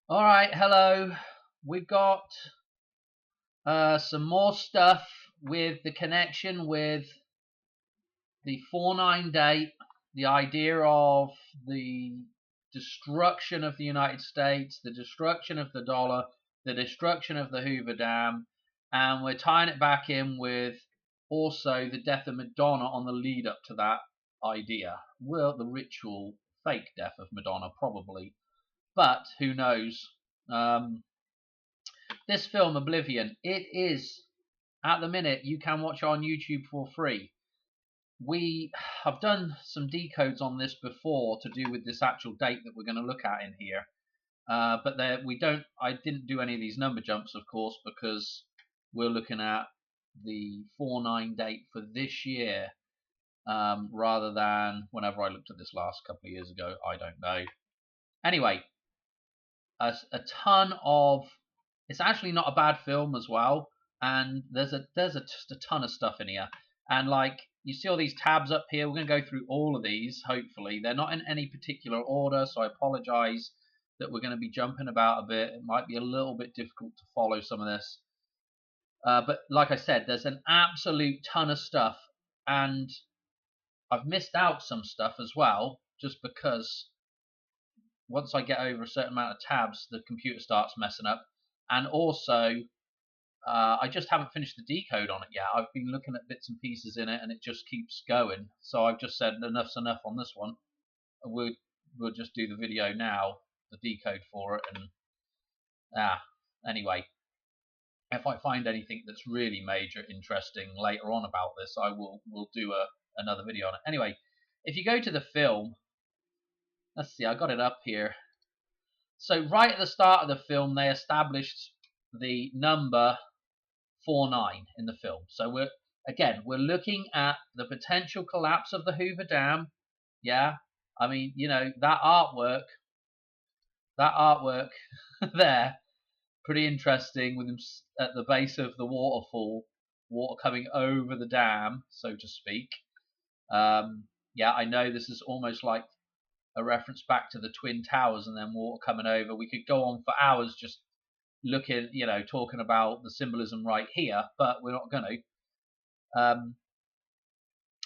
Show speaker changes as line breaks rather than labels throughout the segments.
All right, hello. We've got some more stuff with the connection with the 4/9 date, the idea of the destruction of the United States, the destruction of the dollar, the destruction of the Hoover Dam, and we're tying it back in with also the death of Madonna on the lead up to that idea. Well, the ritual fake death of Madonna, probably, but who knows? Um, this film, Oblivion, it is at the minute you can watch on YouTube for free. We have done some decodes on this before to do with this actual date that we're going to look at in here, but there we don't. I didn't do any of these number jumps, of course, because we're looking at the 4/9 date for this year, rather than whenever I looked at this last couple of years ago. I don't know. Anyway, a ton of. It's actually not a bad film as well, and there's just a ton of stuff in here. And like you see all these tabs up here, we're going to go through all of these. Hopefully, they're not in any particular order, so I apologise that we're going to be jumping about a bit. It might be a little bit difficult to follow some of this, but like I said, there's an absolute ton of stuff, and I've missed out some stuff as well, just because once I get over a certain amount of tabs, the computer starts messing up. And also, I just haven't finished the decode on it yet. I've been looking at bits and pieces in it, and it just keeps going. So I've just said enough's enough on this one. We'll just do the video now, the decode for it, and anyway, if I find anything that's really major, interesting later on about this, we'll do another video on it. Anyway, if you go to the film, let's see, I got it up here. So right at the start of the film, they established the number 4/9 in the film. So we're looking at the potential collapse of the Hoover Dam. Yeah, I mean, that artwork there, pretty interesting with them at the base of the waterfall, water coming over the dam, so to speak. Yeah, I know this is almost like a reference back to the Twin Towers and then water coming over. We could go on for hours just looking, talking about the symbolism right here, but we're not going to.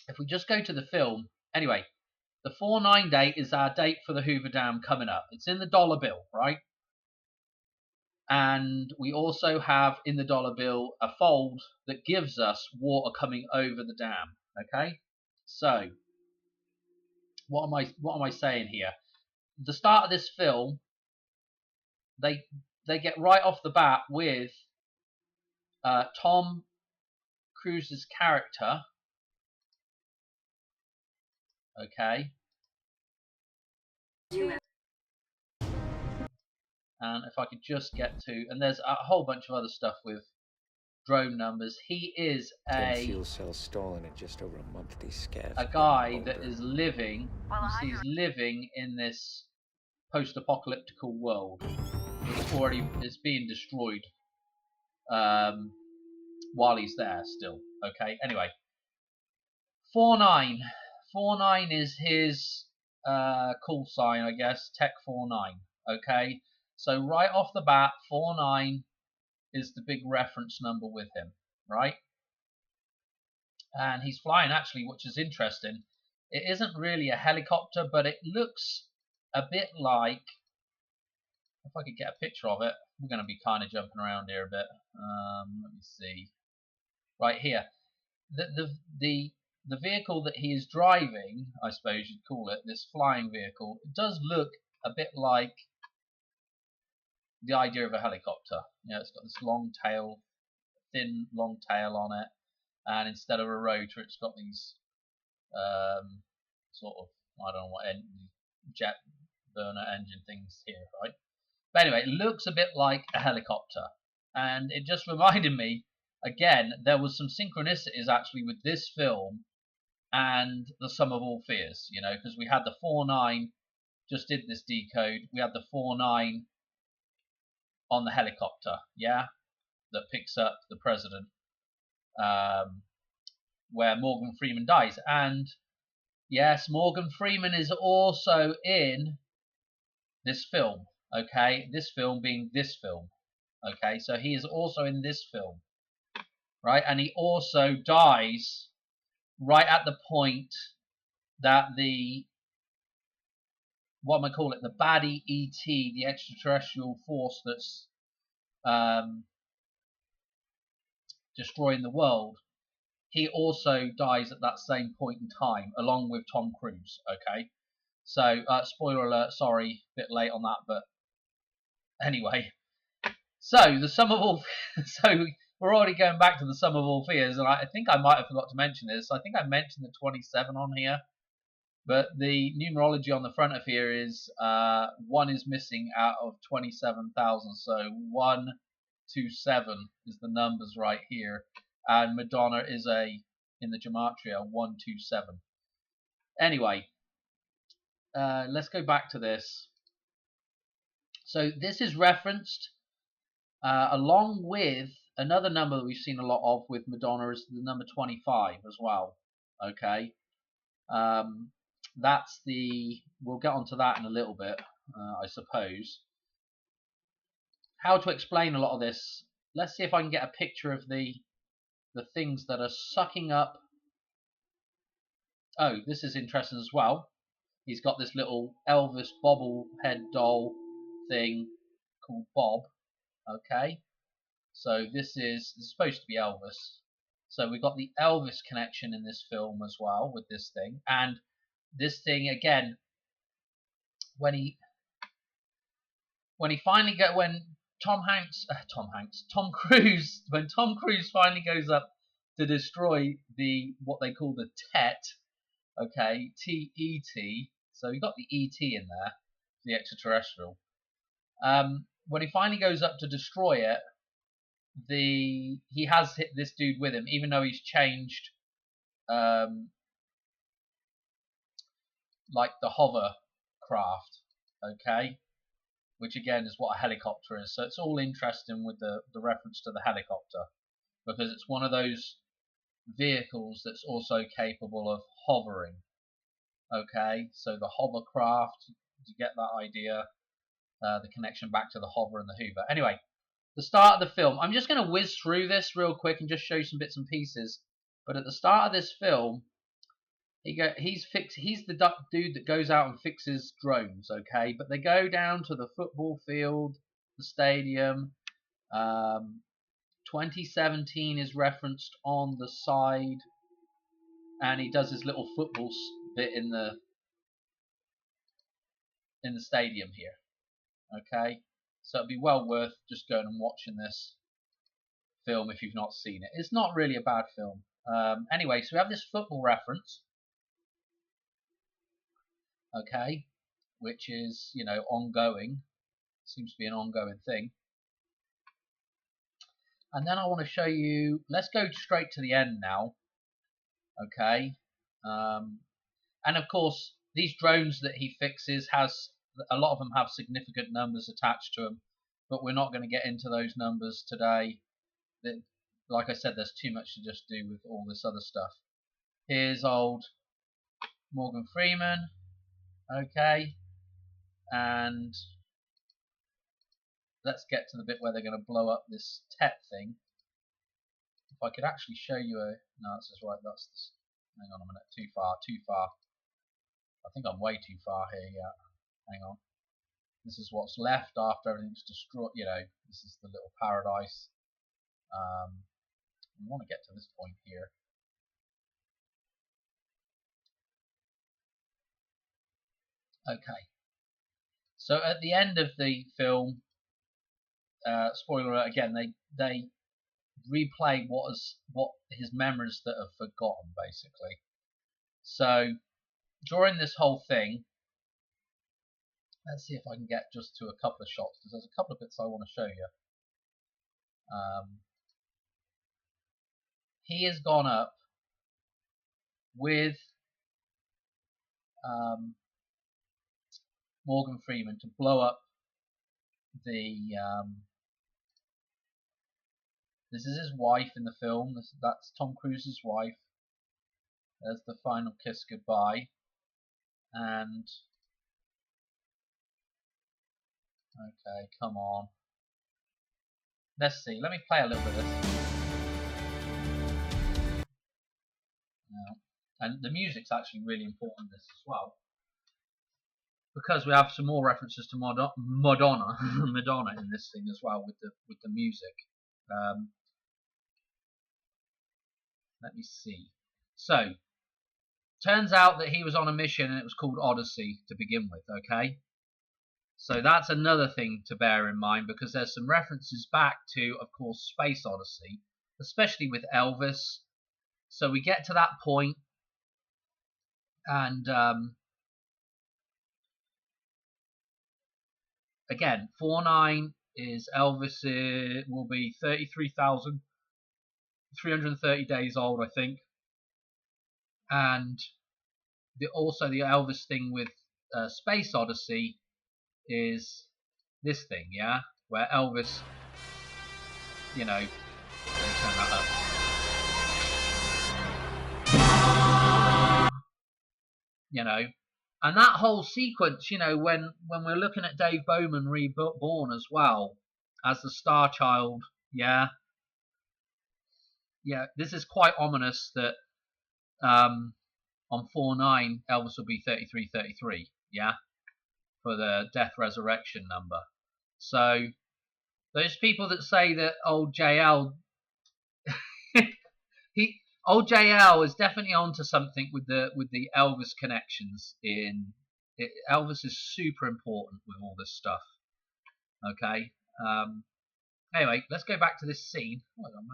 If we just go to the film, anyway, the 4/9 date is our date for the Hoover Dam coming up. It's in the dollar bill, right? And we also have in the dollar bill a fold that gives us water coming over the dam. Okay, so what am I saying here? The start of this film, they get right off the bat with Tom Cruise's character. Okay. And if I could just get to, and there's a whole bunch of other stuff with drone numbers. He is
fuel cells stolen in just over a month. These scavs
a guy that is living. You see, he's living in this post-apocalyptical world. It's being destroyed while he's there still. Okay. Anyway, 4/9. 4/9 is his call sign, I guess. Tech 4/9. Okay. So right off the bat, 4/9 is the big reference number with him, right? And he's flying actually, which is interesting. It isn't really a helicopter, but it looks a bit like, if I could get a picture of it, we're going to be kind of jumping around here a bit. Let me see. Right here, the vehicle that he is driving, I suppose you'd call it, this flying vehicle, it does look a bit like the idea of a helicopter. It's got this long tail, thin long tail on it, and instead of a rotor, it's got these sort of, I don't know what, jet burner engine things here, right? But anyway, it looks a bit like a helicopter, and it just reminded me, again, there was some synchronicities actually with this film and The Sum of All Fears, because we had the 4/9, just did this decode, we had the 4/9 on the helicopter, yeah, that picks up the president, where Morgan Freeman dies. And yes, Morgan Freeman is also in this film. Okay, this film being this film. Okay, so he is also in this film, right? And he also dies right at the point that the, what am I call it, the baddie ET, the extraterrestrial force that's destroying the world, he also dies at that same point in time, along with Tom Cruise. Okay, so spoiler alert, sorry, a bit late on that, but anyway. So the sum of all, so we're already going back to the sum of all fears, and I think I might have forgot to mention this. I think I mentioned the 27 on here, but the numerology on the front of here is 1 is missing out of 27,000, so 127 is the numbers right here, and Madonna is in the gematria 127. Anyway, let's go back to this. So this is referenced along with another number that we've seen a lot of with Madonna is the number 25 as well. Okay, that's the. We'll get onto that in a little bit, I suppose. How to explain a lot of this? Let's see if I can get a picture of the things that are sucking up. Oh, this is interesting as well. He's got this little Elvis bobblehead doll thing called Bob. Okay, so this is supposed to be Elvis. So we've got the Elvis connection in this film as well with this thing, and this thing again. When Tom Cruise, when Tom Cruise finally goes up to destroy the what they call the Tet, okay, TET. So you got the ET in there, the extraterrestrial. When he finally goes up to destroy it, he has hit this dude with him, even though he's changed, like the hovercraft, okay, which again is what a helicopter is. So it's all interesting with the reference to the helicopter, because it's one of those vehicles that's also capable of hovering. Okay, so the hovercraft, you get that idea, the connection back to the hover and the Hoover. Anyway, the start of the film, I'm just going to whiz through this real quick and just show you some bits and pieces. But at the start of this film, he's the dude that goes out and fixes drones, okay? But they go down to the football field, the stadium. 2017 is referenced on the side, and he does his little football bit in the stadium here, okay? So it'd be well worth just going and watching this film if you've not seen it. It's not really a bad film. Anyway, so we have this football reference, okay, which is, ongoing. Seems to be an ongoing thing. And then I want to show you, let's go straight to the end now, okay. And of course, these drones that he fixes, a lot of them have significant numbers attached to them, but we're not going to get into those numbers today. Like I said, there's too much to just do with all this other stuff. Here's old Morgan Freeman, okay, and let's get to the bit where they're going to blow up this Tet thing. If I could actually show you no, this is right, hang on a minute, too far. I think I'm way too far here, yeah. Hang on. This is what's left after everything's destroyed, this is the little paradise. We want to get to this point here. Okay. So at the end of the film, spoiler alert again, they replay what his memories that are forgotten, basically. So during this whole thing, let's see if I can get just to a couple of shots, because there's a couple of bits I want to show you. He has gone up with Morgan Freeman to blow up the. This is his wife in the film. That's Tom Cruise's wife. There's the final kiss goodbye, and Okay, come on. Let's see. Let me play a little bit of this. Yeah. And the music's actually really important in this as well, because we have some more references to Madonna, Madonna in this thing as well with the music. Let me see. So, turns out that he was on a mission and it was called Odyssey to begin with. Okay. So that's another thing to bear in mind, because there's some references back to, of course, Space Odyssey, especially with Elvis. So we get to that point, and again, 49 is Elvis. Will be 33,330 days old, I think, and also the Elvis thing with Space Odyssey is this thing, yeah, where Elvis, you know, let me turn that up. You know, and that whole sequence, you know, when we're looking at Dave Bowman reborn as well as the Star Child, yeah, this is quite ominous that on 4/9 Elvis will be 3333, yeah, for the death resurrection number. So those people that say that old JL, old JL is definitely onto something with the Elvis connections. Elvis is super important with all this stuff. Okay. Anyway, let's go back to this scene. Hold on a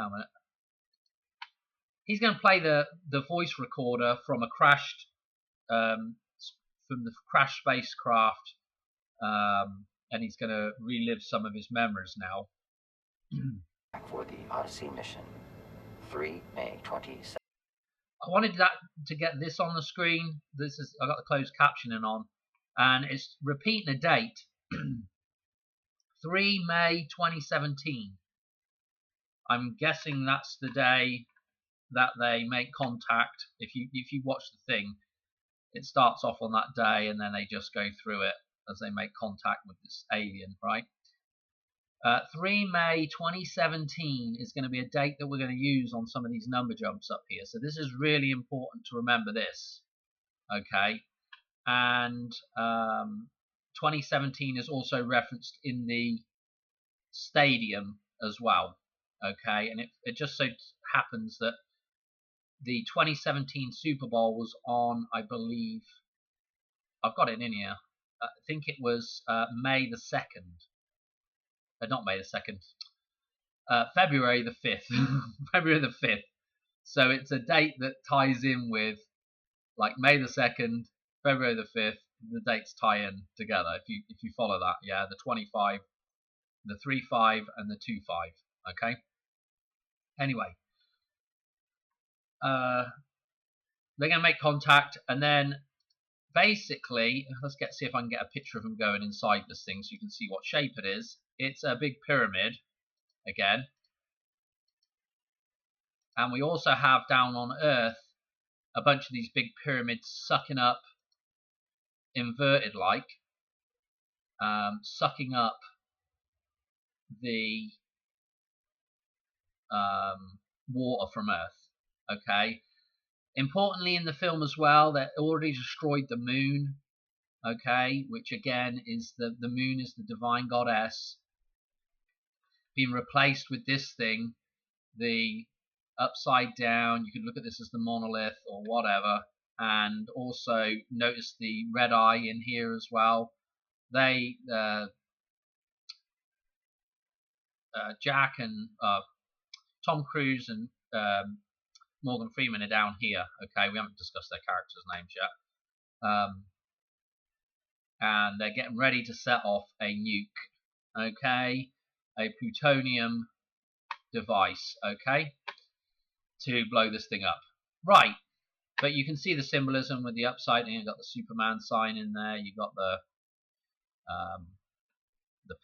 minute. He's going to play the voice recorder from a crashed from the crashed spacecraft, and he's going to relive some of his memories now.
For the Odyssey mission, 3 May 27.
I wanted to get this on the screen. I got the closed captioning on, and it's repeating a date. 3 May 2017. I'm guessing that's the day that they make contact. If you watch the thing, it starts off on that day, and then they just go through it as they make contact with this alien, right? 3 May 2017 is going to be a date that we're going to use on some of these number jumps up here. So this is really important to remember this. Okay. And 2017 is also referenced in the stadium as well. Okay. And it just so happens that the 2017 Super Bowl was on, I believe, I've got it in here. I think it was May the 2nd. Not May the 2nd. February the 5th. February the 5th. So it's a date that ties in with, like, May the 2nd, February the 5th. The dates tie in together if you follow that. Yeah, the 25, the 3-5, and the 2-5. Okay. Anyway, they're gonna make contact, and then basically, let's see if I can get a picture of them going inside this thing so you can see what shape it is. It's a big pyramid again. And we also have down on Earth a bunch of these big pyramids sucking up, inverted like, sucking up the water from Earth. Okay. Importantly in the film as well, they already destroyed the moon. Okay, which again is the moon is the divine goddess, being replaced with this thing, the upside down. You could look at this as the monolith or whatever, and also notice the red eye in here as well. They Jack and Tom Cruise and Morgan Freeman are down here. Okay, we haven't discussed their characters' names yet. And they're getting ready to set off a nuke. Okay, a plutonium device. Okay, to blow this thing up. Right, but you can see the symbolism with the upside down. You've got the Superman sign in there. You've got the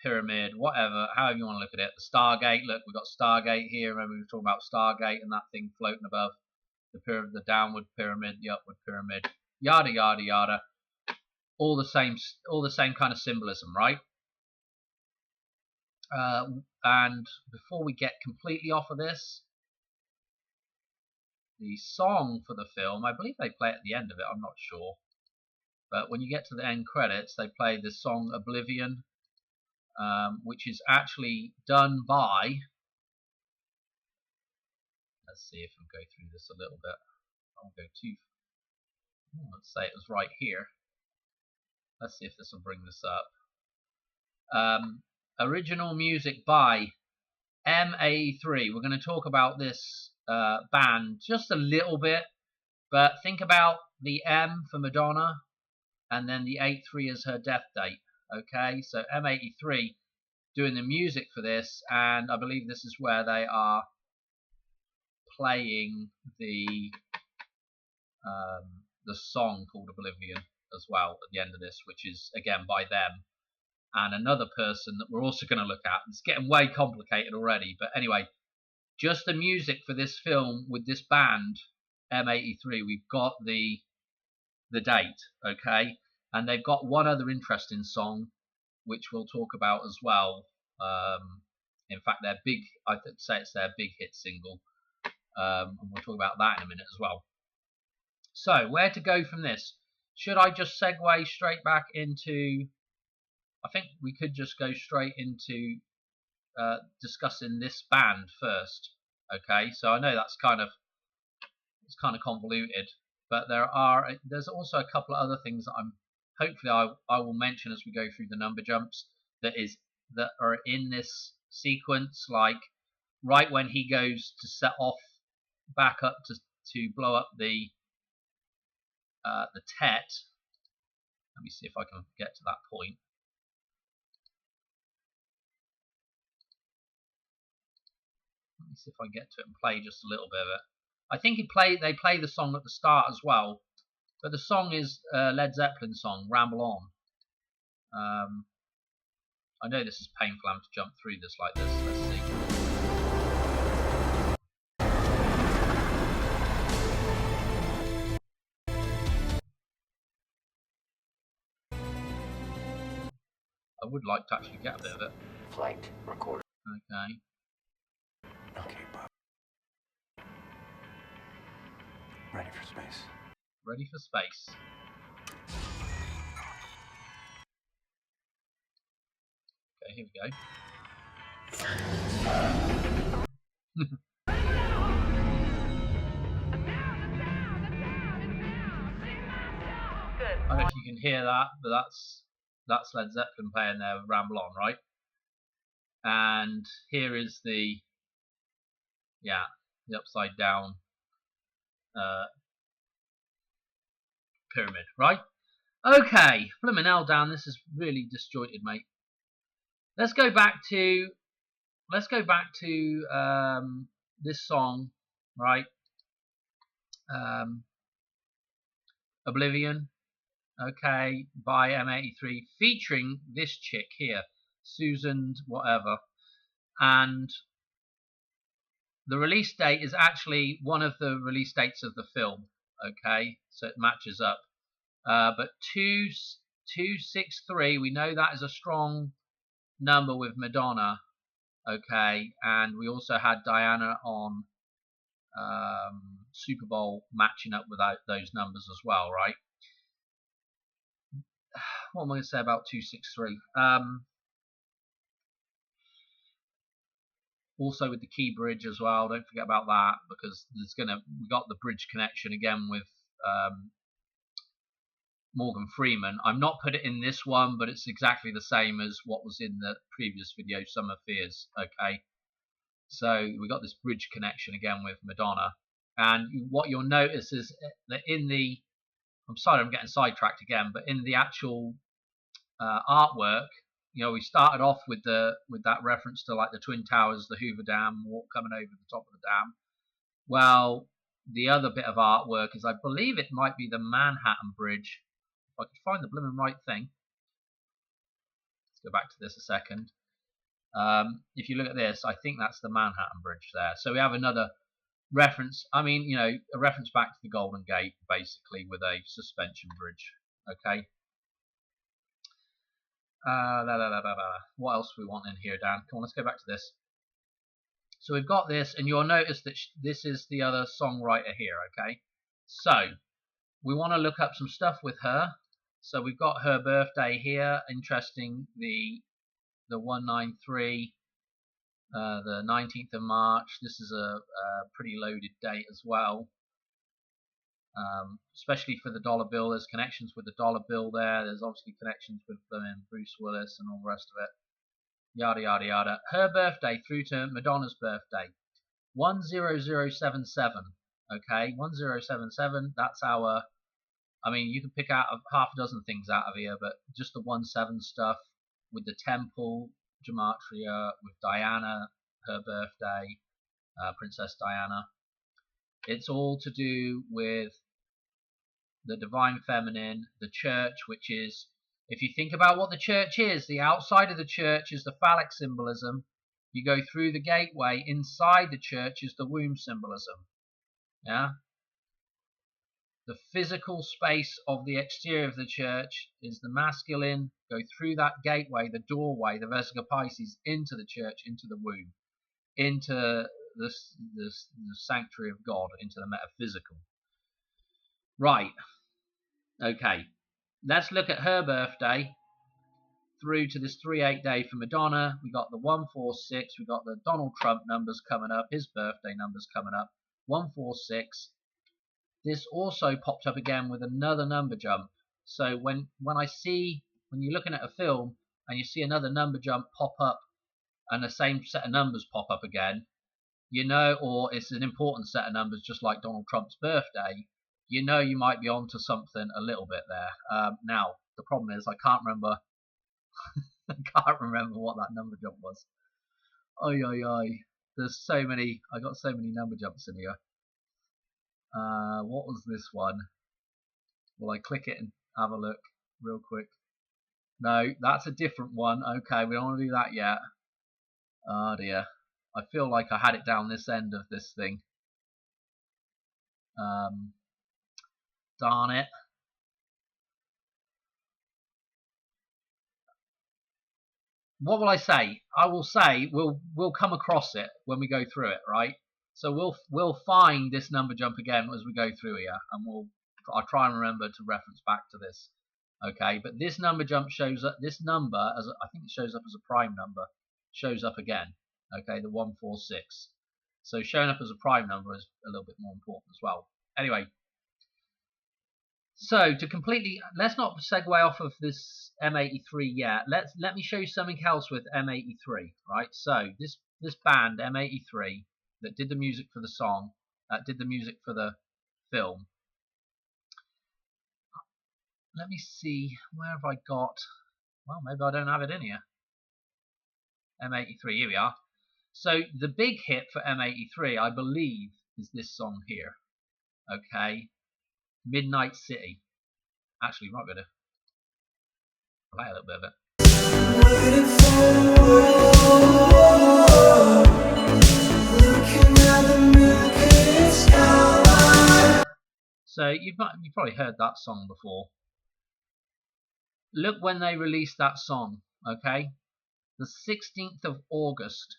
pyramid, whatever, however you want to look at it. The Stargate. Look, we've got Stargate here. Remember we were talking about Stargate and that thing floating above the pyramid, the downward pyramid, the upward pyramid, yada yada yada. all the same kind of symbolism, right? And before we get completely off of this, the song for the film, I believe they play at the end of it, I'm not sure, but when you get to the end credits, they play the song Oblivion, which is actually done by, let's see if I can go through this a little bit. I won't go too, let's say it was right here. Let's see if this will bring this up. Original music by M83. We're going to talk about this band just a little bit, but think about the M for Madonna and then the 83 as her death date. Okay, so M83 doing the music for this, and I believe this is where they are playing the song called Oblivion as well at the end of this, which is again by them and another person that we're also going to look at. It's getting way complicated already, but anyway, just the music for this film with this band M83. We've got the date, okay, and they've got one other interesting song which we'll talk about as well. In fact, their big, I'd say it's their big hit single, and we'll talk about that in a minute as well. So where to go from this? Should I just segue straight back into, I think we could just go straight into discussing this band first. Okay, so I know that's kind of convoluted, but there's also a couple of other things that hopefully I will mention as we go through the number jumps that are in this sequence, like right when he goes to set off back up to blow up the Tet. Let me see if I can get to that point. Let me see if I can get to it and play just a little bit of it. I think they play the song at the start as well, but the song is a Led Zeppelin song, Ramble On. I know this is painful having to jump through this like this. Let's see. I would like to actually get a bit of it.
Flight recorder.
Okay.
Okay, Bob. Ready for space.
Ready for space. Okay, here we go. I don't know if you can hear that, but that's Led Zeppelin playing their Ramble On, right? And here is the upside down pyramid, right? Okay, blimmin' hell, Dan, this is really disjointed, mate. Let's go back to this song, right? Oblivion, okay, by M83, featuring this chick here, Susan whatever, and the release date is actually one of the release dates of the film, okay, so it matches up. But 263, we know that is a strong number with Madonna, okay, and we also had Diana on Super Bowl matching up with those numbers as well, right? What am I going to say about 263? Also with the key bridge as well, don't forget about that, because we got the bridge connection again with Morgan Freeman. I'm not put it in this one, but it's exactly the same as what was in the previous video, Summer Fears, okay? So we got this bridge connection again with Madonna, and what you'll notice is that I'm sorry I'm getting sidetracked again, but in the actual artwork, you know, we started off with that reference to like the Twin Towers, the Hoover Dam, walk coming over the top of the dam. Well, the other bit of artwork is, I believe it might be the Manhattan Bridge. If I could find the blooming right thing. Let's go back to this a second. If you look at this, I think that's the Manhattan Bridge there. So we have another reference. I mean, you know, a reference back to the Golden Gate, basically, with a suspension bridge. Okay. What else do we want in here, Dan? Come on, let's go back to this. So we've got this, and you'll notice that this is the other songwriter here, okay? So we want to look up some stuff with her. So we've got her birthday here. Interesting, the 193, the 19th of March. This is a pretty loaded date as well. Especially for the dollar bill. There's connections with the dollar bill there. There's obviously connections with Bruce Willis and all the rest of it. Yada yada yada. Her birthday through to Madonna's birthday, 10077. Okay, 1077. That's our. I mean, you can pick out half a dozen things out of here, but just the 17 stuff with the temple, gematria, with Diana, her birthday, Princess Diana. It's all to do with the divine feminine, the church, which is, if you think about what the church is, the outside of the church is the phallic symbolism. You go through the gateway, inside the church is the womb symbolism. Yeah? The physical space of the exterior of the church is the masculine. Go through that gateway, the doorway, the Vesica Pisces, into the church, into the womb, into the sanctuary of God, into the metaphysical. Right. Okay. Let's look at her birthday through to this 3/8 day for Madonna. We got the 146. We got the Donald Trump numbers coming up. His birthday numbers coming up. 146. This also popped up again with another number jump. So when you're looking at a film and you see another number jump pop up and the same set of numbers pop up again, you know, or it's an important set of numbers, just like Donald Trump's birthday, you know you might be onto something a little bit there. Now, the problem is I can't remember what that number jump was. There's so many. I got so many number jumps in here. What was this one? Will I click it and have a look real quick? No, that's a different one. Okay, we don't want to do that yet. Oh dear. I feel like I had it down this end of this thing. Darn it. What will I say? I will say we'll come across it when we go through it, right? So we'll find this number jump again as we go through here, and I'll try and remember to reference back to this. Okay, but this number jump shows up. This number, I think it shows up as a prime number, shows up again. Okay, the 146. So showing up as a prime number is a little bit more important as well. Anyway, so to completely, let's not segue off of this M83 yet. Let me show you something else with M83. Right. So this band M83 that did the music for the song, did the music for the film. Let me see, where have I got? Well, maybe I don't have it in here. M83, here we are. So the big hit for M83, I believe, is this song here. Okay, Midnight City. Actually, you might be able to play a little bit of it. So you've probably heard that song before. Look when they released that song, okay? The 16th of August,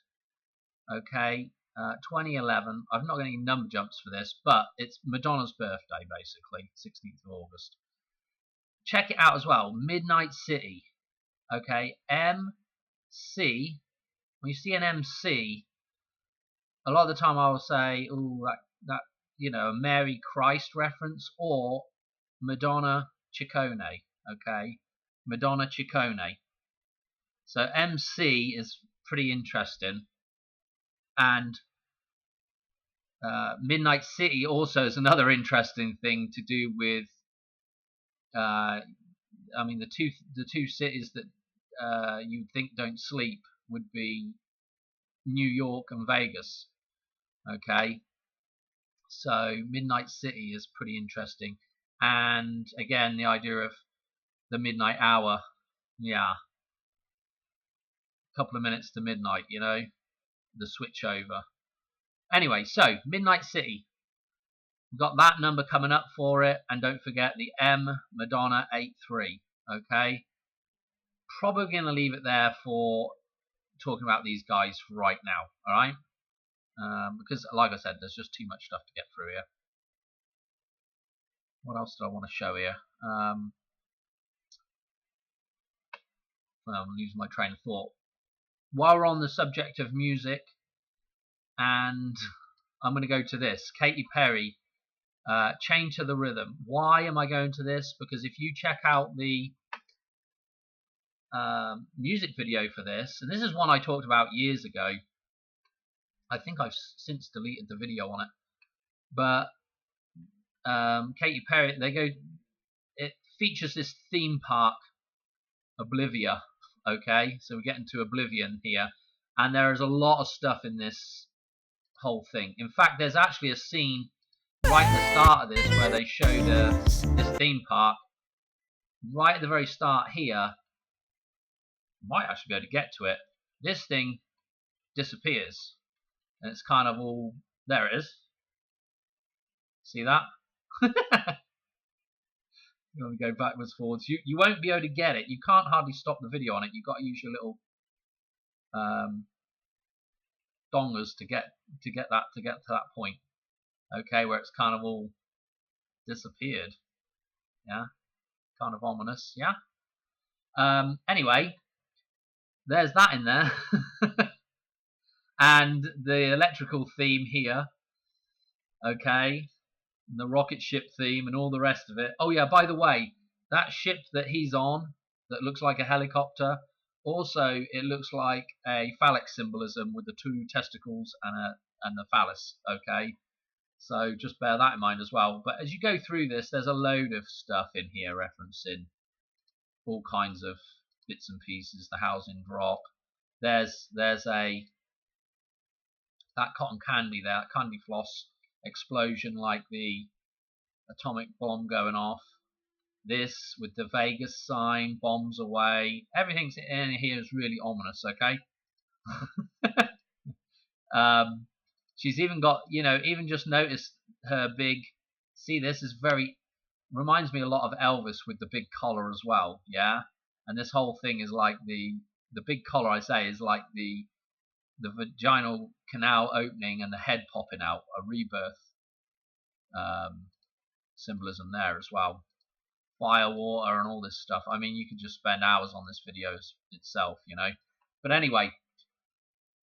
okay, 2011. I've not got any number jumps for this, but it's Madonna's birthday, basically, 16th of August. Check it out as well, Midnight City, okay, MC. When you see an MC, a lot of the time I will say, oh, that you know, a Mary Christ reference, or Madonna Ciccone, okay, Madonna Ciccone. So MC is pretty interesting, and Midnight City also is another interesting thing to do with. I mean, the two cities that you'd think don't sleep would be New York and Vegas. Okay, so Midnight City is pretty interesting, and again the idea of the midnight hour. Yeah, a couple of minutes to midnight, you know, the switch over. Anyway, so Midnight City, we've got that number coming up for it, and don't forget the M Madonna 83. Okay, probably going to leave it there for talking about these guys right now. All right, because like I said, there's just too much stuff to get through here. What else do I want to show here? Well, I'm losing my train of thought. While we're on the subject of music, and I'm going to go to this, Katy Perry, Chained to the Rhythm. Why am I going to this? Because if you check out the music video for this, and this is one I talked about years ago. I think I've since deleted the video on it, but Katy Perry, it features this theme park, Oblivion. Okay, so we're getting to Oblivion here, and there is a lot of stuff in this whole thing. In fact, there's actually a scene right at the start of this where they show this theme park. Right at the very start here, might actually be able to get to it. This thing disappears, and it's kind of all there. It is. See that? You want to go backwards, forwards. You won't be able to get it. You can't hardly stop the video on it. You've got to use your little dongers to get to that point. Okay, where it's kind of all disappeared. Yeah, kind of ominous. Yeah. Anyway, there's that in there, and the electrical theme here. Okay. And the rocket ship theme and all the rest of it. Oh yeah, by the way, that ship that he's on that looks like a helicopter, also it looks like a phallic symbolism with the two testicles and the phallus. Okay, so just bear that in mind as well. But as you go through this, there's a load of stuff in here referencing all kinds of bits and pieces. The housing drop. There's that cotton candy there, candy floss explosion like the atomic bomb going off. This with the Vegas sign, bombs away. Everything's in here is really ominous. Okay. She's even got, even just noticed her big. See, this is reminds me a lot of Elvis with the big collar as well. Yeah, and this whole thing is like the big collar. I say is like the vaginal canal opening and the head popping out, a rebirth symbolism there as well. Fire, water, and all this stuff. I mean, you could just spend hours on this video itself, But anyway,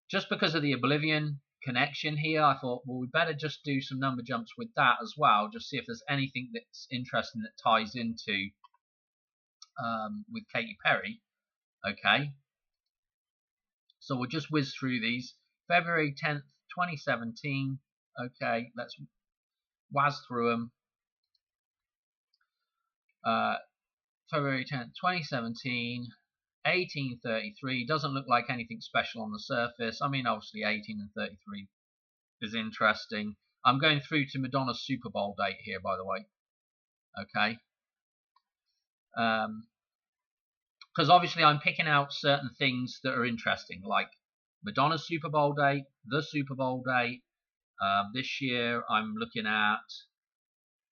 just because of the Oblivion connection here, I thought, well, we better just do some number jumps with that as well, just see if there's anything that's interesting that ties into with Katy Perry. Okay. So we'll just whiz through these. February 10th, 2017. Okay, let's whiz through them. February 10th, 2017. 1833. Doesn't look like anything special on the surface. I mean, obviously 18 and 33 is interesting. I'm going through to Madonna's Super Bowl date here, by the way. Okay. Because obviously I'm picking out certain things that are interesting, like Madonna's Super Bowl date, the Super Bowl date. This year I'm looking at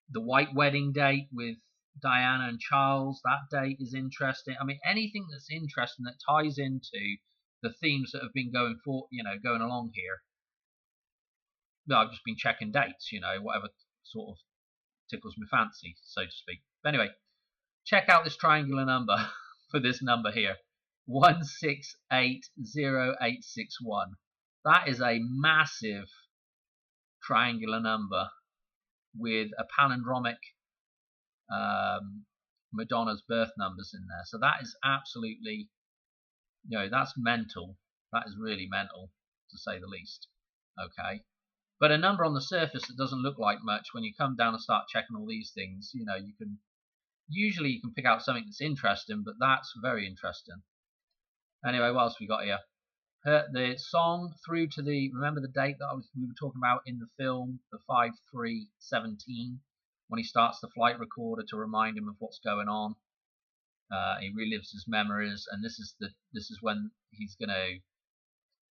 the White Wedding date with Diana and Charles. That date is interesting. I mean, anything that's interesting that ties into the themes that have been going along here. Well, I've just been checking dates, whatever sort of tickles my fancy, so to speak. But anyway, check out this triangular number for this number here, 1680861. That is a massive triangular number with a palindromic Madonna's birth numbers in there. So that is absolutely, that's mental. That is really mental, to say the least. Okay. But a number on the surface that doesn't look like much, when you come down and start checking all these things, you can pick out something that's interesting, but that's very interesting. Anyway, what else we got here? The song through to remember the date that we were talking about in the film, the 5317, when he starts the flight recorder to remind him of what's going on. He relives his memories, and this is when he's gonna.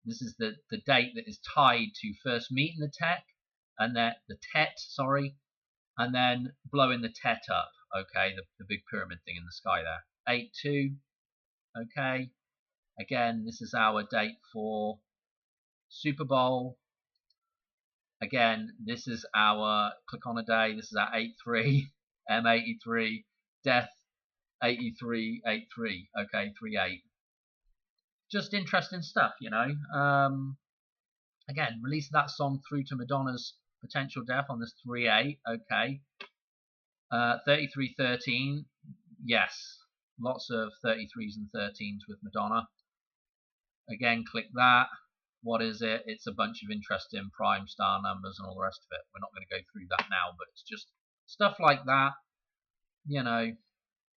This is the date that is tied to first meeting the Tet, and the Tet, and then blowing the Tet up. Okay, the big pyramid thing in the sky there. 82. Okay, again, this is our date for Super Bowl. Again, this is our click on a day. This is our 83 M83 death 8383. Okay, 38. Just interesting stuff, you know. Again, release that song through to Madonna's potential death on this 38. Okay. 3313. Yes, lots of 33s and 13s with Madonna. Again, click that. What is it? It's a bunch of interesting prime star numbers and all the rest of it. We're not going to go through that now, but it's just stuff like that. You know,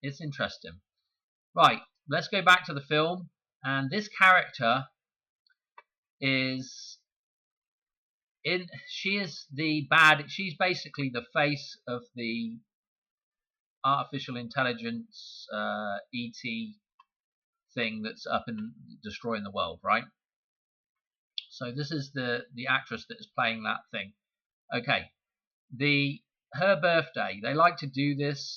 it's interesting. Right, let's go back to the film. And this character is she's basically the face of the artificial intelligence ET thing that's up and destroying the world, right? So this is the actress that is playing that thing. Okay, her birthday. They like to do this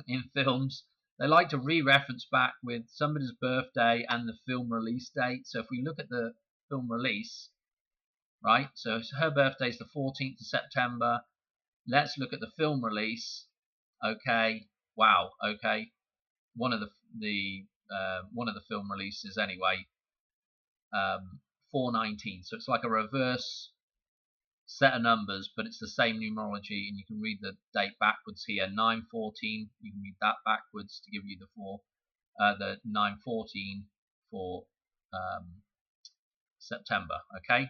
in films. They like to re-reference back with somebody's birthday and the film release date. So if we look at the film release, right? So her birthday is the 14th of September. Let's look at the film release. Okay, wow. Okay, one of the film releases anyway. 419. So it's like a reverse set of numbers, but it's the same numerology, and you can read the date backwards here. 914. You can read that backwards to give you the 914 for September. Okay.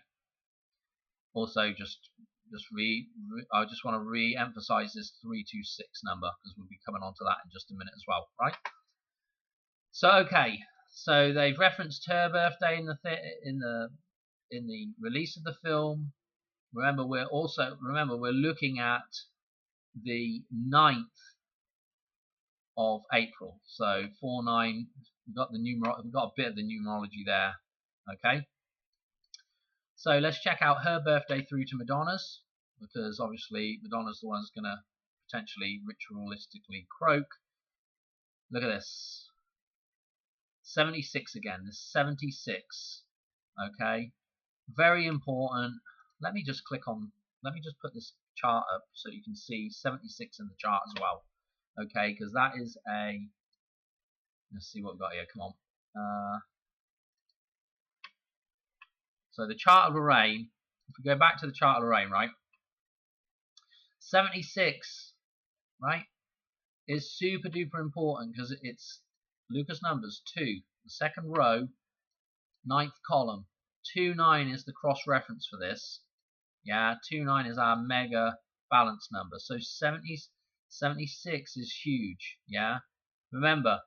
Also, I just want to re-emphasize this 326 number because we'll be coming on to that in just a minute as well, right? So okay, so they've referenced her birthday in the release of the film. Remember, we're looking at the 9th of April. So 49. We've got a bit of the numerology there. Okay. So let's check out her birthday through to Madonna's, because obviously Madonna's the one who's going to potentially ritualistically croak. Look at this. 76 again. This 76. Okay. Very important. Let me just put this chart up so you can see 76 in the chart as well. Okay, because that is let's see what we've got here. Come on. So the chart of Lorraine, if we go back to the chart of Lorraine, right? 76, right, is super duper important because it's Lucas numbers 2, the second row, 9th column. 29 is the cross reference for this. Yeah, 29 is our mega balance number. So 76 is huge. Yeah, remember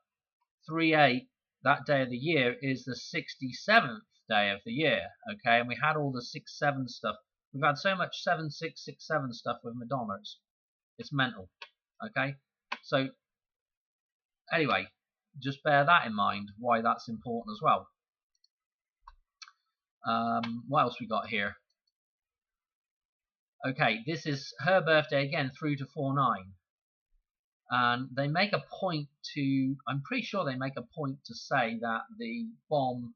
38, that day of the year, is the 67th day of the year. Okay, and we had all the 6-7 stuff. We've had so much 7-6, 6-7 stuff with Madonna. It's mental. Okay, so anyway, just bear that in mind, why that's important as well. What else we got here? Okay, this is her birthday again through to 49. And they make a point to, I'm pretty sure they make a point to say that the bomb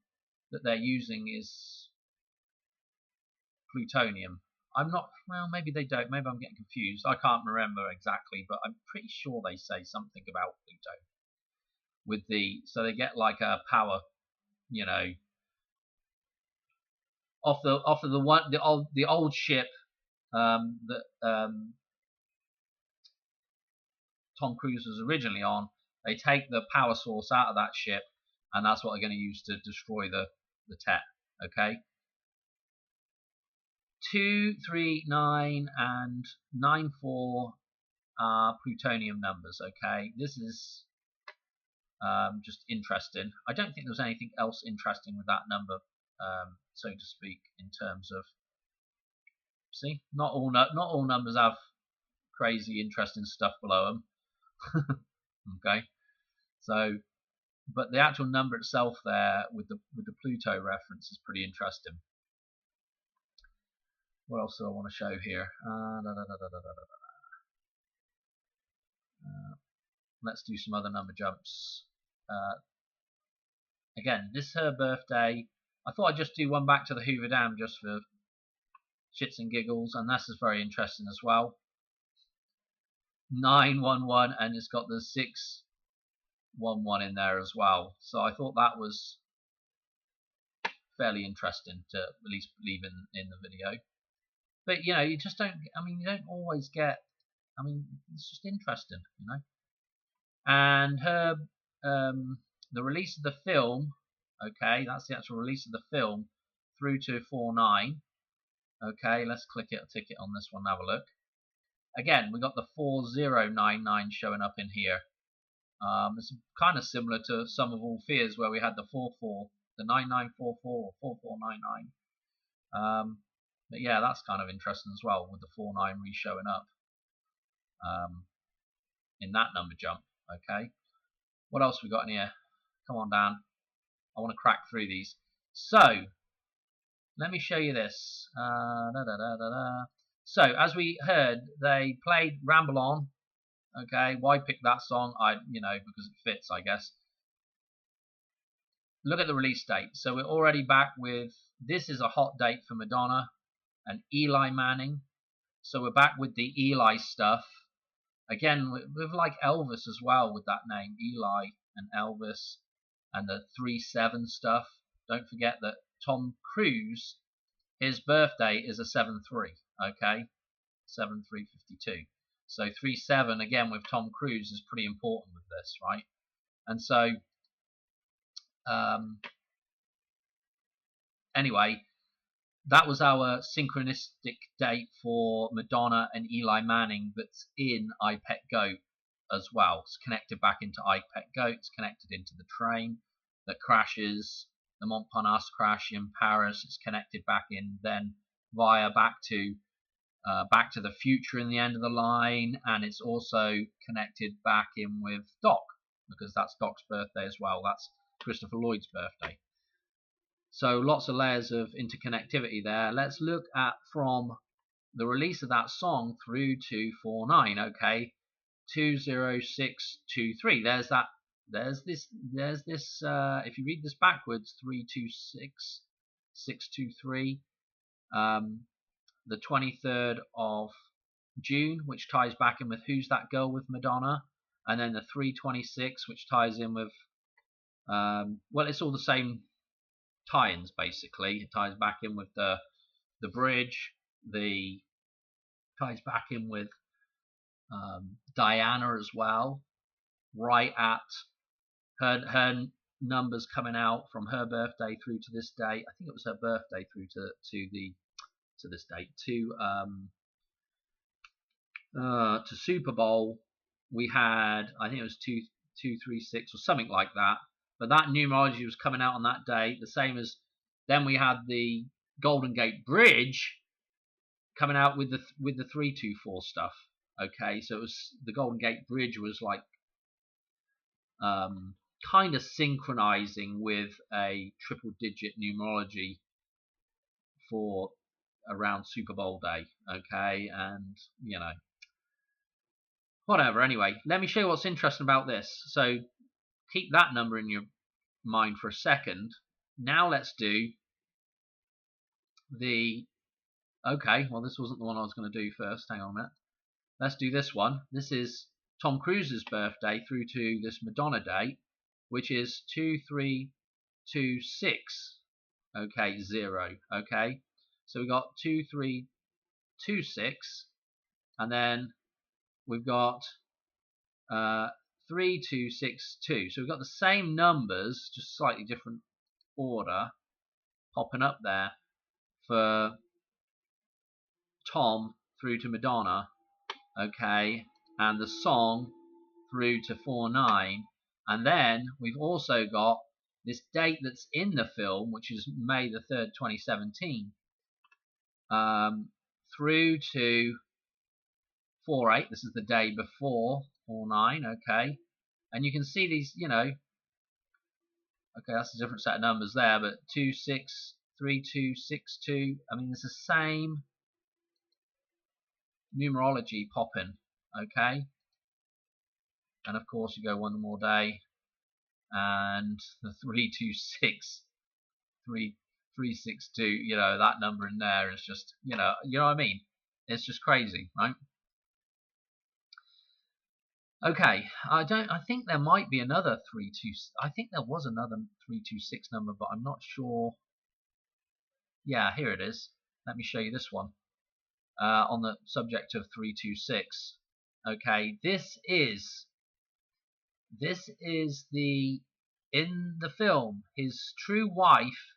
that they're using is plutonium. I'm not, well, maybe they don't, maybe I'm getting confused. I can't remember exactly, but I'm pretty sure they say something about Pluto. With so they get like a power, you know, off the old ship that Tom Cruise was originally on. They take the power source out of that ship, and that's what they're going to use to destroy the Tet. Okay. 2, 3, 9, and 9, 4 are plutonium numbers. Okay, this is just interesting. I don't think there was anything else interesting with that number, so to speak, in terms of. See, not all numbers have crazy, interesting stuff below them. Okay, so, but the actual number itself there with the Pluto reference is pretty interesting. What else do I want to show here? Let's do some other number jumps. again, this is her birthday. I thought I'd just do one back to the Hoover Dam just for shits and giggles, and this is very interesting as well. 911, and it's got the 611 in there as well. So I thought that was fairly interesting to at least leave in the video. But you know, you just don't. I mean, you don't always get. I mean, it's just interesting, you know. And her, the release of the film. Okay, that's the actual release of the film through to 49. Okay, let's click it, a ticket on this one, have a look. Again, we got the 4099 showing up in here. It's kind of similar to Sum of All Fears, where we had the 44, the 9944 or 4499. But yeah, that's kind of interesting as well, with the 49 re-showing up in that number jump. Okay, what else we got in here? Come on, Dan. I want to crack through these. So, let me show you this. So, as we heard, they played Ramble On. Okay, why pick that song? Because it fits, I guess. Look at the release date. So we're already back with, this is a hot date for Madonna and Eli Manning. So we're back with the Eli stuff. Again, with like Elvis as well, with that name, Eli and Elvis, and the 3-7 stuff. Don't forget that Tom Cruise, his birthday is a 7-3, okay? 7-3-52. So 3-7 again with Tom Cruise is pretty important with this, right? And so, anyway, that was our synchronistic date for Madonna and Eli Manning that's in I Pet Goat as well. It's connected back into I Pet Goat. It's connected into the train that crashes, the Montparnasse crash in Paris. It's connected back in then via Back to the Future in the end of the line, and it's also connected back in with Doc, because that's Doc's birthday as well. That's Christopher Lloyd's birthday. So lots of layers of interconnectivity there. Let's look at from the release of that song through to 49. Okay, 20623. There's that. There's this. If you read this backwards, 326 623. The 23rd of June, which ties back in with Who's That Girl with Madonna, and then the 326, which ties in with, well, it's all the same tie-ins basically. It ties back in with the bridge, ties back in with Diana as well, right at her numbers coming out from her birthday through to this date. I think it was her birthday through to this date, to Super Bowl. We had, I think it was 236 or something like that, but that numerology was coming out on that day, the same as then we had the Golden Gate Bridge coming out with the 324 stuff. Okay, so it was, the Golden Gate Bridge was like kind of synchronizing with a triple digit numerology for around Super Bowl day. Okay, and you know, whatever. Anyway, let me show you what's interesting about this. So keep that number in your mind for a second. Now let's do the, okay, well this wasn't the one I was going to do first. Hang on a minute. Let's do this one. This is Tom Cruise's birthday through to this Madonna date, which is 2326. Okay, 0. Okay, so we got 2326, and then we've got 3262. So we've got the same numbers, just slightly different order, popping up there for Tom through to Madonna. Okay, and the song through to 49, and then we've also got this date that's in the film, which is May the 3rd, 2017, through to 48. This is the day before 49. Okay, and you can see these, you know, okay, that's a different set of numbers there, but 263262. I mean, it's the same numerology popping. Okay, and of course you go one more day, and the 326, 362, you know, that number in there is just, you know what I mean? It's just crazy, right? Okay, I think there might be another 32. I think there was another 326 number, but I'm not sure. Yeah, here it is. Let me show you this one. On the subject of 326. Okay, this is the, in the film, his true wife,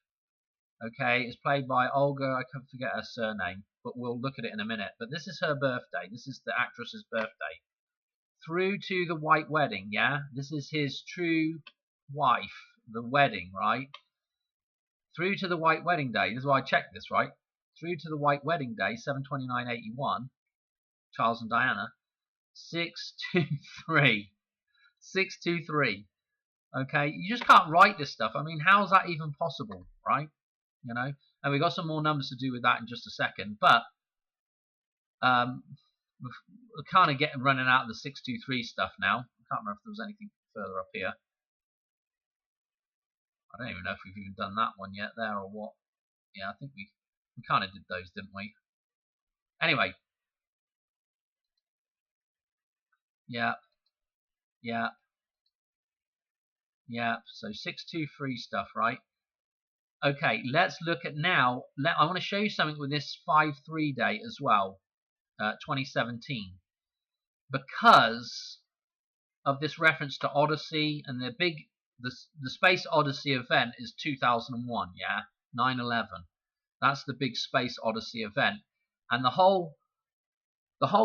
okay, is played by Olga, I can't forget her surname, but we'll look at it in a minute. But this is her birthday. This is the actress's birthday. Through to the White Wedding, yeah? This is his true wife, the wedding, right? Through to the White Wedding Day. This is why I checked this, right? Through to the White Wedding Day, 7/29/81, Charles and Diana, 623. 623. Okay, you just can't write this stuff. I mean, how's that even possible, right? You know, and we've got some more numbers to do with that in just a second, but we're kind of running out of the 623 stuff now. I can't remember if there was anything further up here. I don't even know if we've even done that one yet there or what. Yeah, I think we kind of did those, didn't we? Anyway. Yeah. So 623 stuff, right? Okay, let's look at now. I want to show you something with this 5/3 date as well, 2017, because of this reference to Odyssey, and the Space Odyssey event is 2001, yeah, 9/11. That's the big Space Odyssey event, and the whole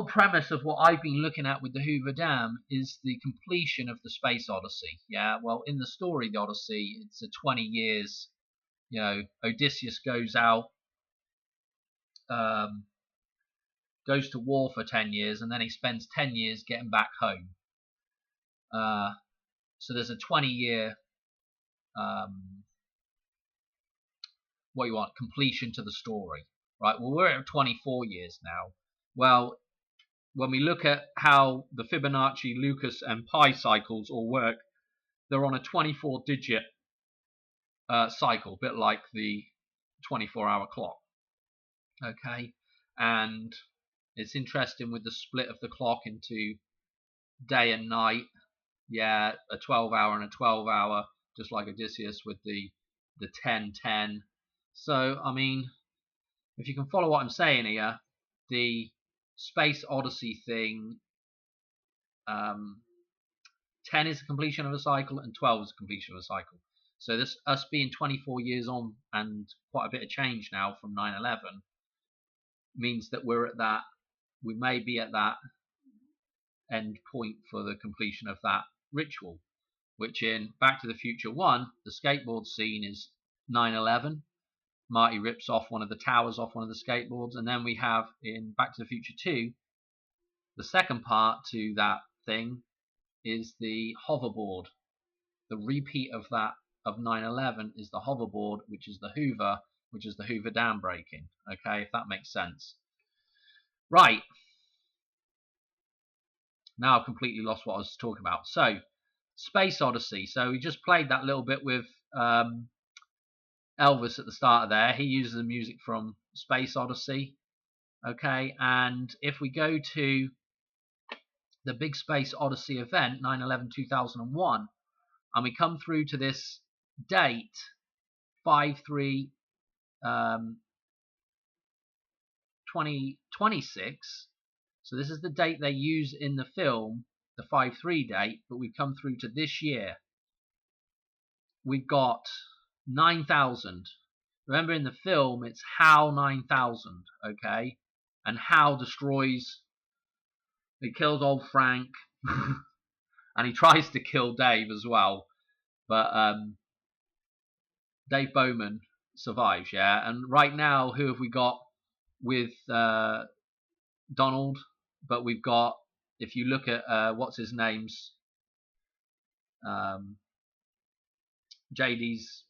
premise of what I've been looking at with the Hoover Dam is the completion of the Space Odyssey. Yeah, well, in the story, the Odyssey, it's a 20 years. You know, Odysseus goes out, goes to war for 10 years, and then he spends 10 years getting back home. So there's a 20-year, completion to the story, right? Well, we're at 24 years now. Well, when we look at how the Fibonacci, Lucas, and pi cycles all work, they're on a 24-digit cycle, a bit like the 24-hour clock. Okay, and it's interesting with the split of the clock into day and night. Yeah, a 12-hour and a 12-hour, just like Odysseus with the 10/10. So, I mean, if you can follow what I'm saying here, the Space Odyssey thing, 10 is the completion of a cycle and 12 is the completion of a cycle. So this, us being 24 years on and quite a bit of change now from 9/11, means that we may be at that end point for the completion of that ritual, which in Back to the Future 1, the skateboard scene is 9/11. Marty rips off one of the towers off one of the skateboards, and then we have in Back to the Future 2, the second part to that thing is the hoverboard. The repeat of that of 9/11 is the hoverboard, which is the Hoover, which is the Hoover Dam breaking. Okay, if that makes sense. Right. Now I've completely lost what I was talking about. So, Space Odyssey. So we just played that little bit with Elvis at the start of there. He uses the music from Space Odyssey. Okay, and if we go to the big Space Odyssey event, 9/11/2001, and we come through to this date, 5/3 2026. So this is the date they use in the film, the 5/3 date, but we come through to this year. We've got 9,000. Remember in the film, it's HAL 9,000, okay? And HAL destroys, he kills old Frank, and he tries to kill Dave as well. But Dave Bowman survives, yeah? And right now, who have we got with Donald? But we've got, if you look at what's his name's, JD's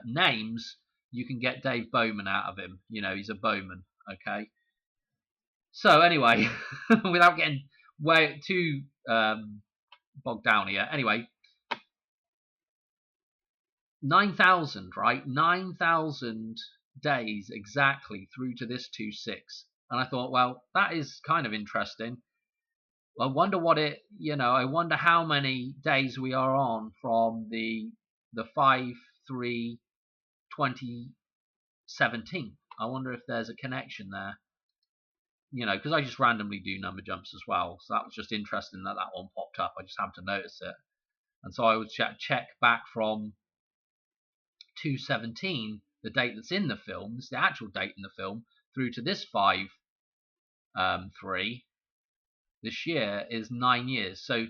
names, you can get Dave Bowman out of him. You know, he's a Bowman, okay? So anyway, without getting way too bogged down here, anyway, 9,000, right? 9,000 days exactly through to this 2/6. And I thought, well, that is kind of interesting. I wonder what it, I wonder how many days we are on from the 5/3/2017. I wonder if there's a connection there. Because I just randomly do number jumps as well. So that was just interesting that one popped up. I just happened to notice it. And so I would check back from 2/17, the date that's in the film, this is the actual date in the film, through to this 5/3 this year is 9 years. So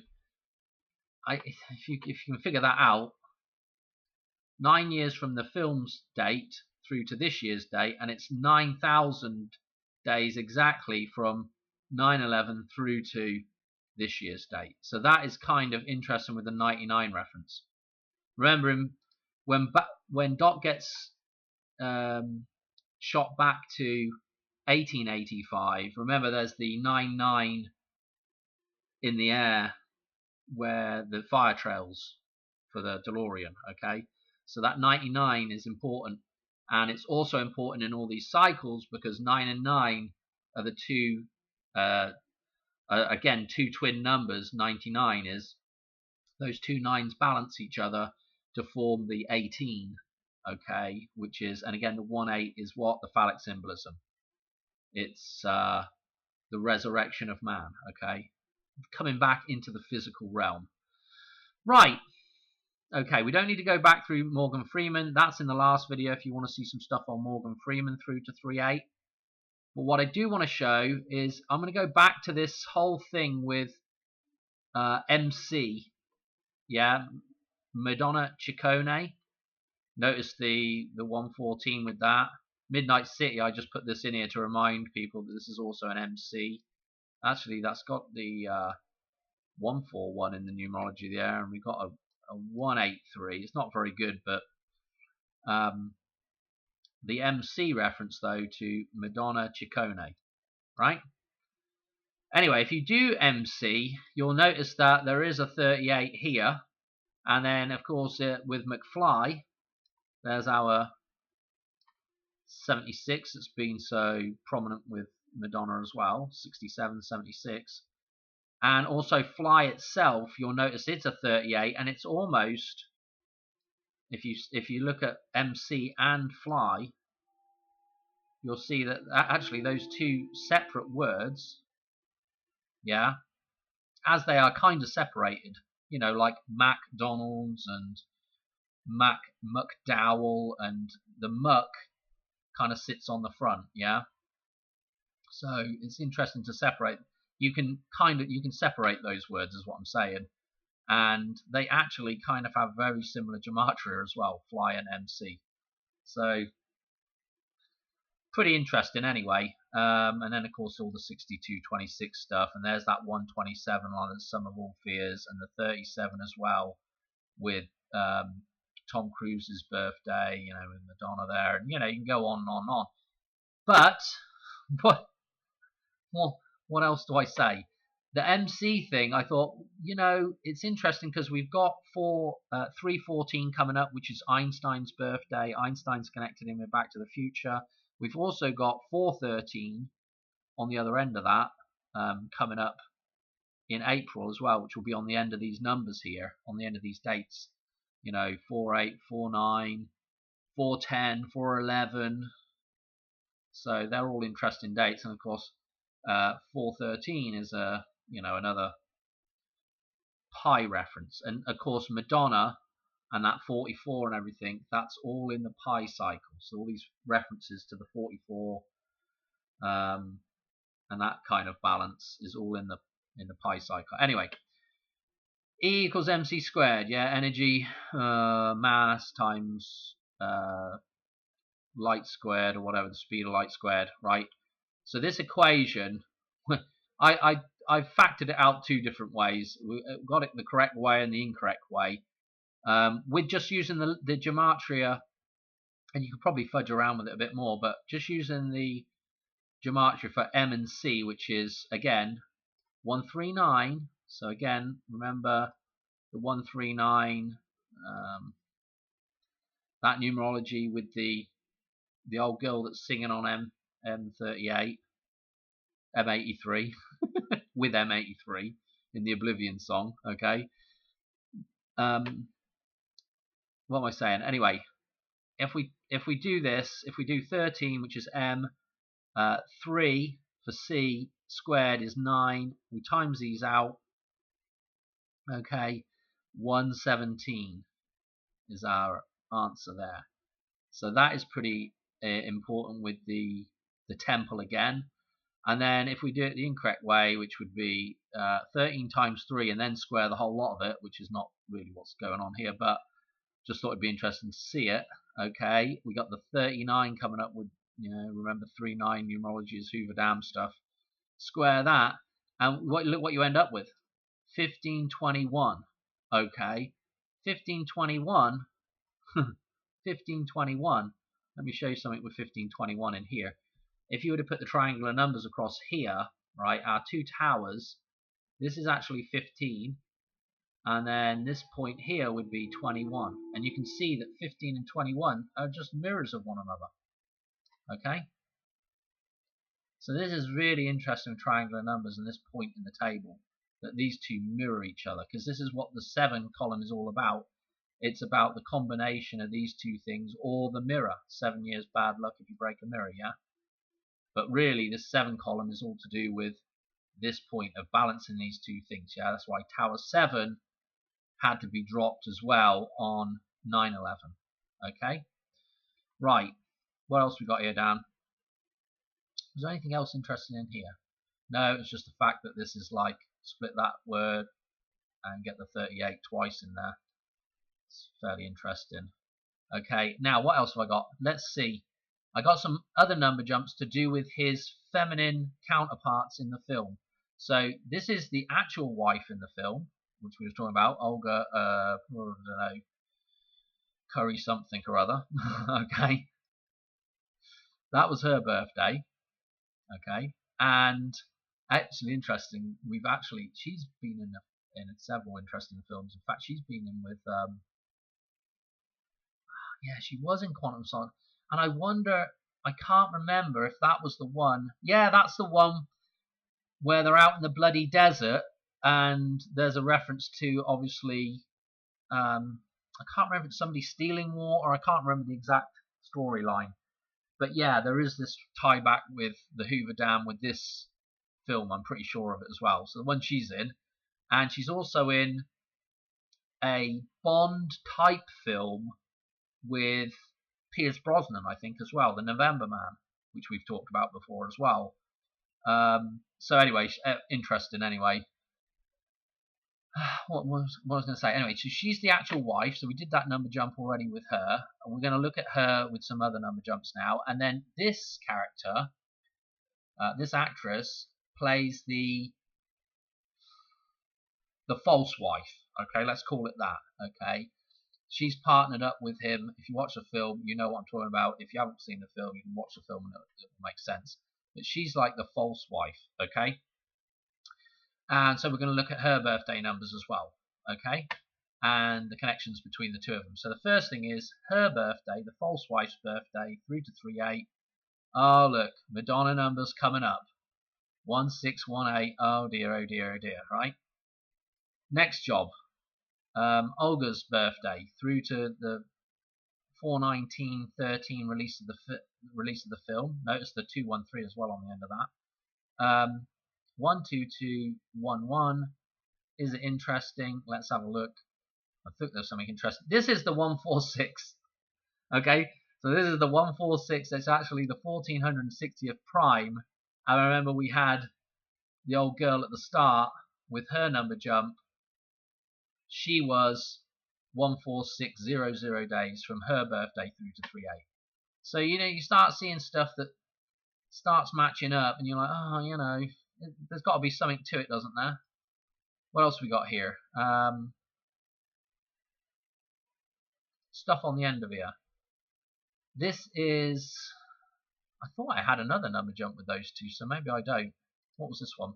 if you can figure that out, 9 years from the film's date through to this year's date, and it's 9,000 days exactly from 9/11 through to this year's date. So that is kind of interesting with the 99 reference. Remember when Doc gets shot back to 1885. Remember, there's the 99 in the air where the fire trails for the DeLorean. Okay, so that 99 is important, and it's also important in all these cycles because 9 and 9 are the two. Again, two twin numbers. 99 is those two nines balance each other to form the 18. Okay, which is, and again, the 1/8 is what? The phallic symbolism. It's the resurrection of man. Okay, coming back into the physical realm. Right. Okay, we don't need to go back through Morgan Freeman. That's in the last video if you want to see some stuff on Morgan Freeman through to 3/8. But what I do want to show is I'm going to go back to this whole thing with MC. Yeah, Madonna Ciccone. Notice the 114 with that. Midnight City, I just put this in here to remind people that this is also an MC. Actually, that's got the 141 in the numerology there, and we've got a 183. It's not very good, but the MC reference, though, to Madonna Ciccone, right? Anyway, if you do MC, you'll notice that there is a 38 here, and then, of course, with McFly, there's our 76 that's been so prominent with Madonna as well, 67, 76. And also Fly itself, you'll notice it's a 38, and it's almost, if you look at MC and Fly, you'll see that actually those two separate words, yeah, as they are kind of separated, like McDonald's and McDowell, and the Muck kind of sits on the front, yeah. So it's interesting to separate. You can separate those words, is what I'm saying, and they actually kind of have very similar gematria as well, Fly and MC. So pretty interesting anyway. And then of course all the 6226 stuff, and there's that 127 line, that's Sum of All Fears, and the 37 as well with Tom Cruise's birthday, with Madonna there, and you can go on and on and on. But what else do I say? The MC thing, I thought, it's interesting because we've got 314 coming up, which is Einstein's birthday. Einstein's connected him with Back to the Future. We've also got 413 on the other end of that coming up in April as well, which will be on the end of these numbers here, on the end of these dates. 48, 49, 410, 411. So they're all interesting dates, and of course 413 is another pi reference, and of course Madonna and that 44 and everything, that's all in the pi cycle. So all these references to the 44 and that kind of balance is all in the pi cycle. Anyway, E equals mc squared, yeah, energy mass times light squared, or whatever, the speed of light squared, right? So this equation, I factored it out two different ways. We got it the correct way and the incorrect way. With just using the gematria, and you could probably fudge around with it a bit more, but just using the gematria for M and C, which is, again, 139. So again, remember the 139 that numerology with the old girl that's singing on M38, M83, with M83 in the Oblivion song. Okay. What am I saying? Anyway, if we do this, if we do 13, which is M, 3 for C squared is 9. We times these out. Okay, 117 is our answer there. So that is pretty important with the temple again. And then if we do it the incorrect way, which would be 13 times 3 and then square the whole lot of it, which is not really what's going on here, but just thought it'd be interesting to see it. Okay, we got the 39 coming up with, remember 39 numerology is Hoover Dam stuff. Square that, and look what you end up with. 1521. Okay, 1521. 1521. Let me show you something with 1521 in here. If you were to put the triangular numbers across here, right, our two towers, this is actually 15, and then this point here would be 21. And you can see that 15 and 21 are just mirrors of one another. Okay? So this is really interesting with triangular numbers and this point in the table, that these two mirror each other, because this is what the 7 column is all about. It's about the combination of these two things, or the mirror. 7 years bad luck if you break a mirror, yeah? But really, this 7 column is all to do with this point of balancing these two things, yeah? That's why Tower 7 had to be dropped as well on 9/11. Okay? Right. What else we got here, Dan? Was there anything else interesting in here? No, it's just the fact that this is like split that word and get the 38 twice in there. It's fairly interesting. Okay, now what else have I got? Let's see. I got some other number jumps to do with his feminine counterparts in the film. So this is the actual wife in the film, which we were talking about, Olga, I don't know, Curry something or other. Okay, that was her birthday. Okay, and actually interesting, she's been in several interesting films. In fact, she's been in with yeah, she was in Quantum Song, and I wonder, I can't remember if that was the one. Yeah, that's the one where they're out in the bloody desert, and there's a reference to, obviously, I can't remember if it's somebody stealing water, or I can't remember the exact storyline. But yeah, there is this tie back with the Hoover Dam with this film, I'm pretty sure of it as well. So the one she's in, and she's also in a Bond type film with Pierce Brosnan, I think, as well, The November Man, which we've talked about before as well. So anyway, interesting anyway. What was I going to say? Anyway, so she's the actual wife, so we did that number jump already with her, and we're going to look at her with some other number jumps now. And then this character, this actress, plays the false wife. Okay, let's call it that. Okay, she's partnered up with him. If you watch the film, you know what I'm talking about. If you haven't seen the film, you can watch the film and it will make sense. But she's like the false wife. Okay. And so we're going to look at her birthday numbers as well, okay, and the connections between the two of them. So the first thing is her birthday, the false wife's birthday, 3 to 38. Oh, look, Madonna numbers coming up. 1618. Oh dear, oh dear, oh dear, right? Next job, Olga's birthday, through to the 4/19/13 release of the film. Notice the 213 as well on the end of that. 12211. Is it interesting? Let's have a look. I think there's something interesting. This is the 146. Okay, so this is the 146. It's actually the 1460th prime. I remember we had the old girl at the start with her number jump. She was 14600 days from her birthday through to 38. So you start seeing stuff that starts matching up, and you're like, oh, there's got to be something to it, doesn't there? What else we got here? Stuff on the end of here. This is... I thought I had another number jump with those two, so maybe I don't. What was this one?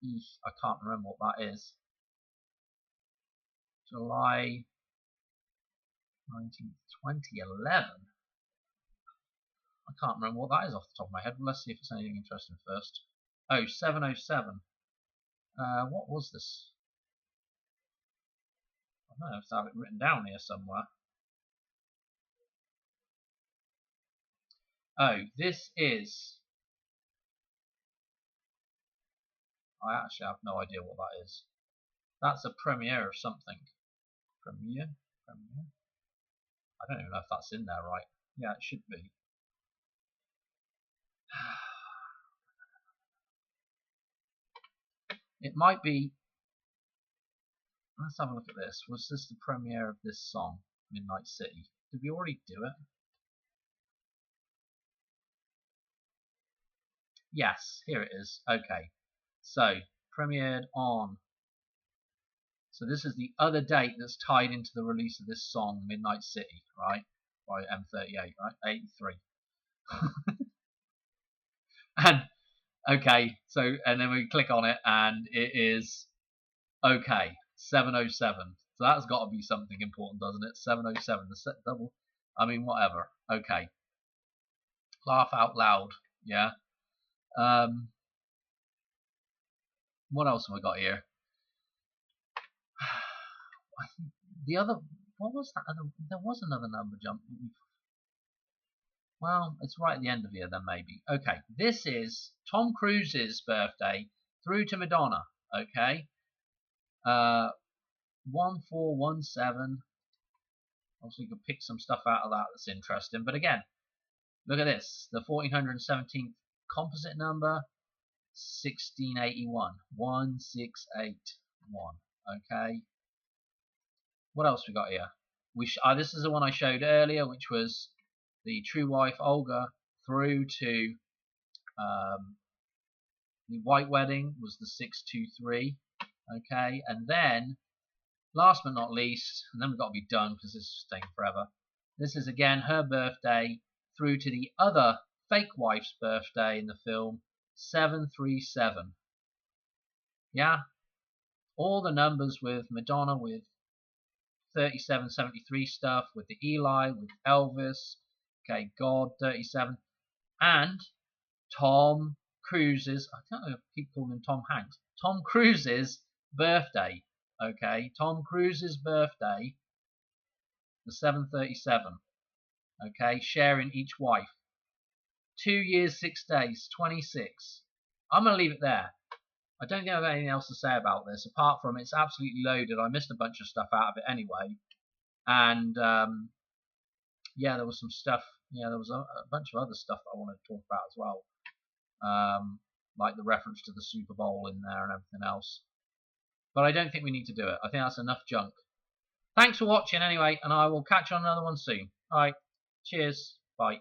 I can't remember what that is. July 19th, 2011. I can't remember what that is off the top of my head. Let's see if it's anything interesting first. Oh, 707. What was this? I don't know if I have it written down here somewhere. Oh, this is... I actually have no idea what that is. That's a premiere of something. Premiere? I don't even know if that's in there right. Yeah, it should be. It might be... Let's have a look at this. Was this the premiere of this song, Midnight City? Did we already do it? Yes, here it is. Okay. So, premiered on... So this is the other date that's tied into the release of this song, Midnight City, right? By M38, right? 83. And, okay, so, and then we click on it, and it is, okay, 707. So that's got to be something important, doesn't it? 707, the set double, I mean, whatever. Okay. Laugh out loud, yeah. What else have we got here? I think the other, what was that other, there was another number jump. Well, it's right at the end of here then maybe. Okay, this is Tom Cruise's birthday through to Madonna. Okay. 1417. Obviously, you can pick some stuff out of that that's interesting. But again, look at this. The 1417th composite number, 1681. 1681. Okay. What else we got here? This is the one I showed earlier, which was the true wife Olga through to the white wedding was the 623. Okay, and then last but not least, and then we've got to be done because this is staying forever. This is again her birthday through to the other fake wife's birthday in the film, 737. Yeah, all the numbers with Madonna, with 3773 stuff, with the Eli, with Elvis, okay, God 37, and Tom Cruise's, I don't know if I keep calling him Tom Hanks, Tom Cruise's birthday, okay, Tom Cruise's birthday, the 737, okay, sharing each wife. 2 years, 6 days, 26. I'm going to leave it there. I don't think I have anything else to say about this, apart from it's absolutely loaded. I missed a bunch of stuff out of it anyway. And, yeah, there was some stuff, yeah, there was a bunch of other stuff that I wanted to talk about as well. Like the reference to the Super Bowl in there and everything else. But I don't think we need to do it. I think that's enough junk. Thanks for watching anyway, and I will catch you on another one soon. Alright, cheers, bye.